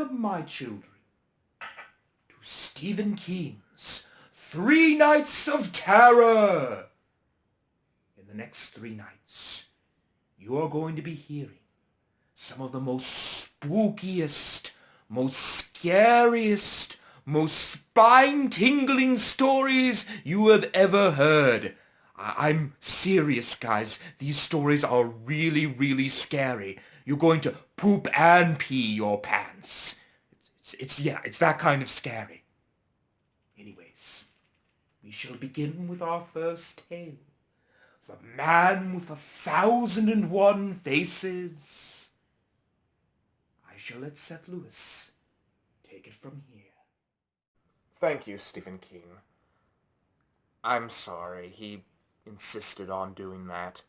welcome, my children, to Stephen King's 3 Nights of Terror. In the next 3 nights, you are going to be hearing some of the most spookiest, most scariest, most spine-tingling stories you have ever heard. I'm serious, guys. These stories are really, really scary. You're going to poop and pee your pants. It's that kind of scary. Anyways, we shall begin with our first tale. The Man with 1,001 Faces. I shall let Seth Lewis take it from here. Thank you, Stephen King. I'm sorry, he insisted on doing that.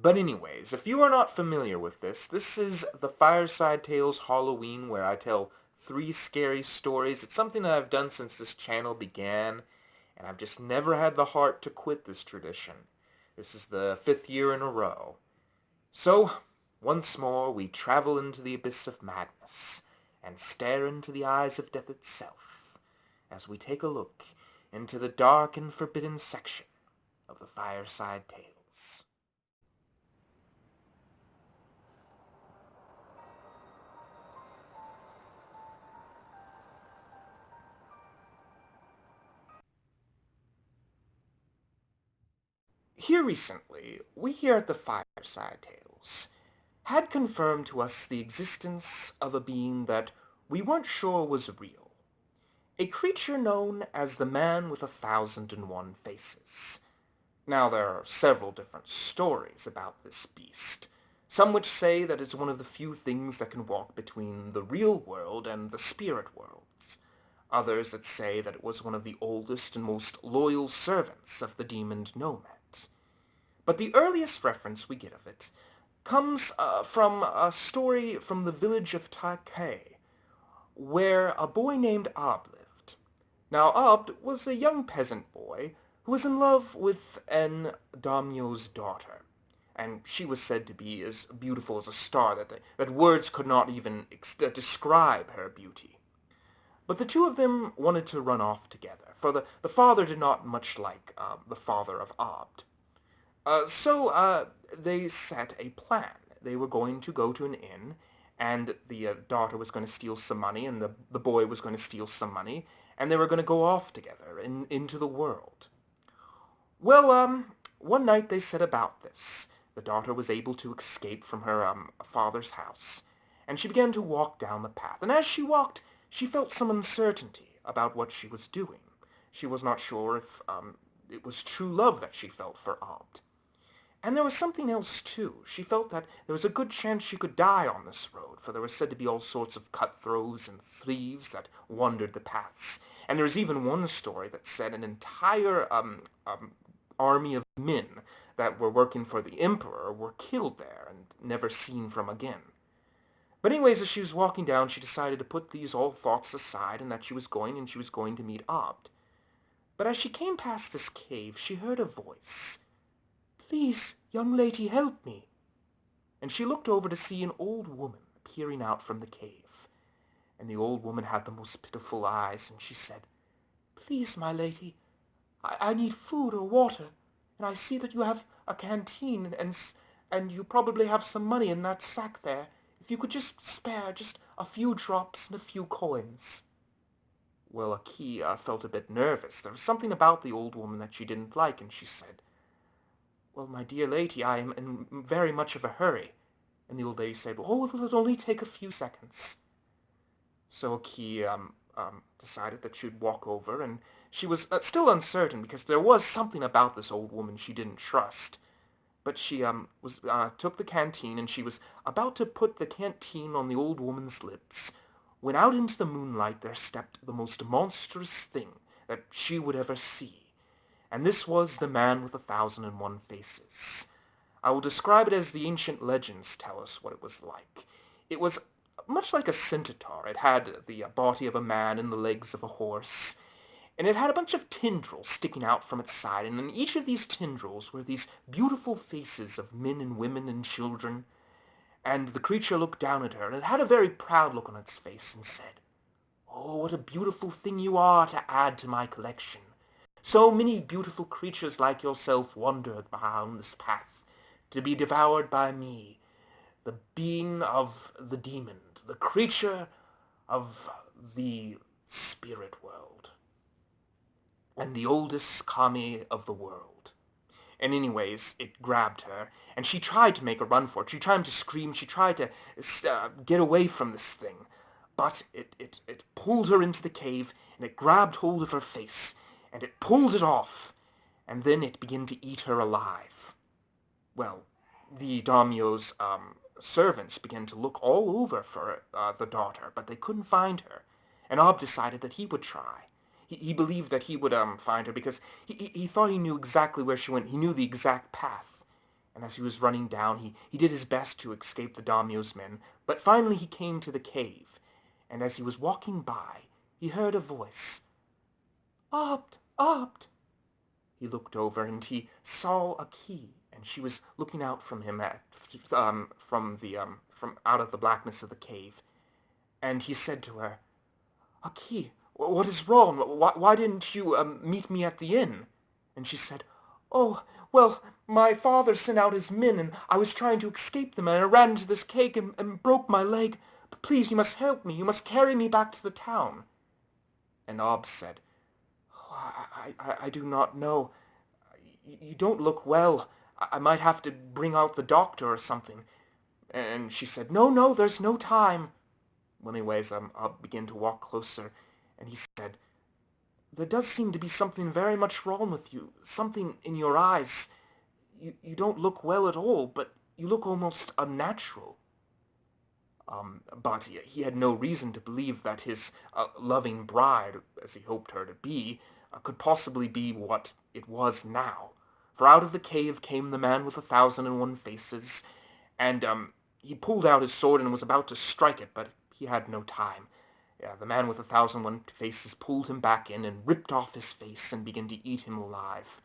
But anyways, if you are not familiar with this is the Fireside Tales Halloween, where I tell 3 scary stories. It's something that I've done since this channel began, and I've just never had the heart to quit this tradition. This is the 5th year in a row. So, once more, we travel into the abyss of madness, and stare into the eyes of death itself, as we take a look into the dark and forbidden section of the Fireside Tales. Here recently, we here at the Fireside Tales had confirmed to us the existence of a being that we weren't sure was real. A creature known as the Man with 1,001 Faces. Now, there are several different stories about this beast. Some which say that it's one of the few things that can walk between the real world and the spirit worlds. Others that say that it was one of the oldest and most loyal servants of the demon Nomad. But the earliest reference we get of it comes from a story from the village of Taiko, where a boy named Ab lived. Now, Ab was a young peasant boy who was in love with an daimyo's daughter, and she was said to be as beautiful as a star that words could not even describe her beauty. But the two of them wanted to run off together, for the father did not much like the father of Abd. So they set a plan. They were going to go to an inn, and the daughter was going to steal some money, and the boy was going to steal some money, and they were going to go off together into the world. Well, one night they set about this. The daughter was able to escape from her father's house, and she began to walk down the path. And as she walked, she felt some uncertainty about what she was doing. She was not sure if it was true love that she felt for Abd. And there was something else, too. She felt that there was a good chance she could die on this road, for there was said to be all sorts of cutthroats and thieves that wandered the paths. And there was even one story that said an entire army of men that were working for the emperor were killed there and never seen from again. But anyways, as she was walking down, she decided to put these all thoughts aside and that she was going to meet Abd. But as she came past this cave, she heard a voice. "Please, young lady, help me." And she looked over to see an old woman peering out from the cave. And the old woman had the most pitiful eyes, and she said, "Please, my lady, I need food or water, and I see that you have a canteen, and you probably have some money in that sack there. If you could just spare just a few drops and a few coins." Well, Aki felt a bit nervous. There was something about the old woman that she didn't like, and she said, "Well, my dear lady, I am in very much of a hurry." And the old lady said, "Oh, it will only take a few seconds." So Aki decided that she would walk over, and she was still uncertain because there was something about this old woman she didn't trust. But she took the canteen, and she was about to put the canteen on the old woman's lips, when out into the moonlight there stepped the most monstrous thing that she would ever see. And this was the Man with 1,001 Faces. I will describe it as the ancient legends tell us what it was like. It was much like a centaur. It had the body of a man and the legs of a horse, and it had a bunch of tendrils sticking out from its side, and in each of these tendrils were these beautiful faces of men and women and children. and the creature looked down at her, and it had a very proud look on its face, and said, "Oh, what a beautiful thing you are to add to my collection. So many beautiful creatures like yourself wander down this path, to be devoured by me, the being of the demon, the creature of the spirit world, and the oldest kami of the world." And anyways, it grabbed her, and she tried to make a run for it. She tried to scream. She tried to get away from this thing. But it pulled her into the cave, and it grabbed hold of her face, and it pulled it off. And then it began to eat her alive. Well, the daimyo's servants began to look all over for the daughter, but they couldn't find her. And Ob decided that he would try. He believed that he would find her because he thought he knew exactly where she went. He knew the exact path. And as he was running down, he did his best to escape the daimyo's men. But finally he came to the cave. And as he was walking by, he heard a voice. "Opt! Opt!" He looked over and he saw a key, and she was looking out from him from out of the blackness of the cave. And he said to her, "A key, what is wrong? Why didn't you meet me at the inn?" And she said, "Oh, well, my father sent out his men, and I was trying to escape them, and I ran into this cave and broke my leg. But please, you must help me. You must carry me back to the town." And Ob said, "Oh, I do not know. You don't look well. I might have to bring out the doctor or something." And she said, No, there's no time." Well, anyways, Ob began to walk closer, and he said, "There does seem to be something very much wrong with you. Something in your eyes. You don't look well at all, but you look almost unnatural." But he had no reason to believe that his loving bride, as he hoped her to be, could possibly be what it was now. For out of the cave came the man with 1,001 faces, and he pulled out his sword and was about to strike it, but he had no time. Yeah, the man with 1,001 faces pulled him back in and ripped off his face and began to eat him alive.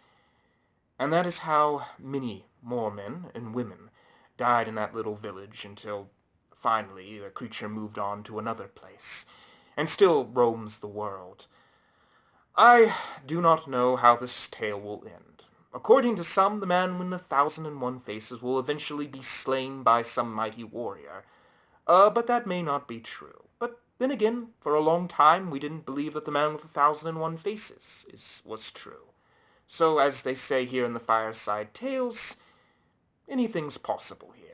And that is how many more men and women died in that little village until finally the creature moved on to another place, and still roams the world. I do not know how this tale will end. According to some, the man with 1,001 faces will eventually be slain by some mighty warrior. But that may not be true. But then again, for a long time we didn't believe that the man with 1,001 faces was true. So, as they say here in the Fireside Tales, anything's possible here.